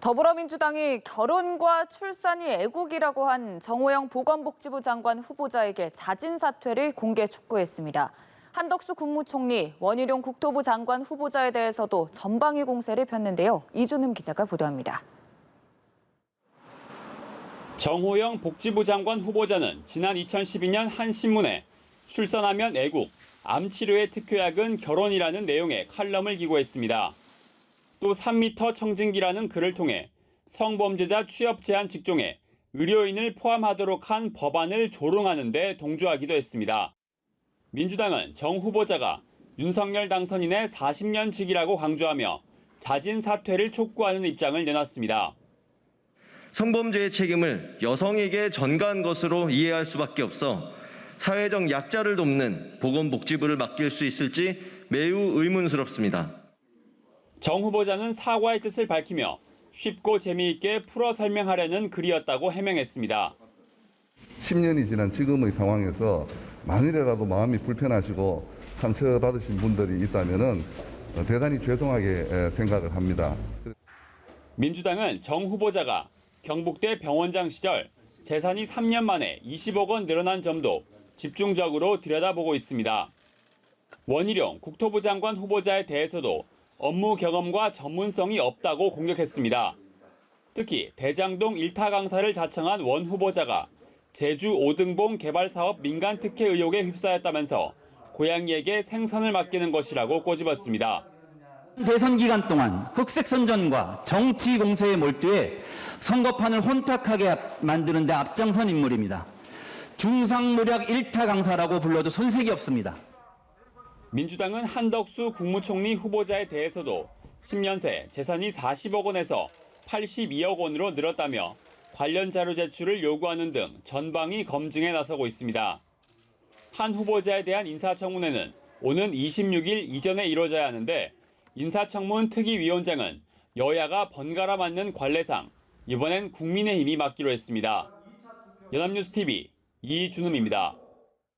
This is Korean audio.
더불어민주당이 결혼과 출산이 애국이라고 한 정호영 보건복지부 장관 후보자에게 자진 사퇴를 공개 촉구했습니다. 한덕수 국무총리, 원희룡 국토부 장관 후보자에 대해서도 전방위 공세를 폈는데요. 이준흠 기자가 보도합니다. 정호영 복지부 장관 후보자는 지난 2012년 한 신문에 출산하면 애국, 암 치료의 특효약은 결혼이라는 내용의 칼럼을 기고했습니다. 또 3m 청진기라는 글을 통해 성범죄자 취업 제한 직종에 의료인을 포함하도록 한 법안을 조롱하는 데 동조하기도 했습니다. 민주당은 정 후보자가 윤석열 당선인의 40년 직이라고 강조하며 자진 사퇴를 촉구하는 입장을 내놨습니다. 성범죄의 책임을 여성에게 전가한 것으로 이해할 수밖에 없어 사회적 약자를 돕는 보건복지부를 맡길 수 있을지 매우 의문스럽습니다. 정 후보자는 사과의 뜻을 밝히며 쉽고 재미있게 풀어 설명하려는 글이었다고 해명했습니다. 10년이 지난 지금의 상황에서 만일이라도 마음이 불편하시고 상처받으신 분들이 있다면 대단히 죄송하게 생각을 합니다. 민주당은 정 후보자가 경북대 병원장 시절 재산이 3년 만에 20억 원 늘어난 점도 집중적으로 들여다보고 있습니다. 원희룡 국토부 장관 후보자에 대해서도 업무 경험과 전문성이 없다고 공격했습니다. 특히 대장동 1타 강사를 자청한 원 후보자가 제주 오등봉 개발 사업 민간 특혜 의혹에 휩싸였다면서 고양이에게 생선을 맡기는 것이라고 꼬집었습니다. 대선 기간 동안 흑색 선전과 정치 공세에 몰두해 선거판을 혼탁하게 만드는 데 앞장선 인물입니다. 중상무력 1타 강사라고 불러도 손색이 없습니다. 민주당은 한덕수 국무총리 후보자에 대해서도 10년 새 재산이 40억 원에서 82억 원으로 늘었다며 관련 자료 제출을 요구하는 등 전방위 검증에 나서고 있습니다. 한 후보자에 대한 인사청문회는 오는 26일 이전에 이뤄져야 하는데 인사청문 특위위원장은 여야가 번갈아 맡는 관례상 이번엔 국민의힘이 맡기로 했습니다. 연합뉴스 TV 이준흠입니다.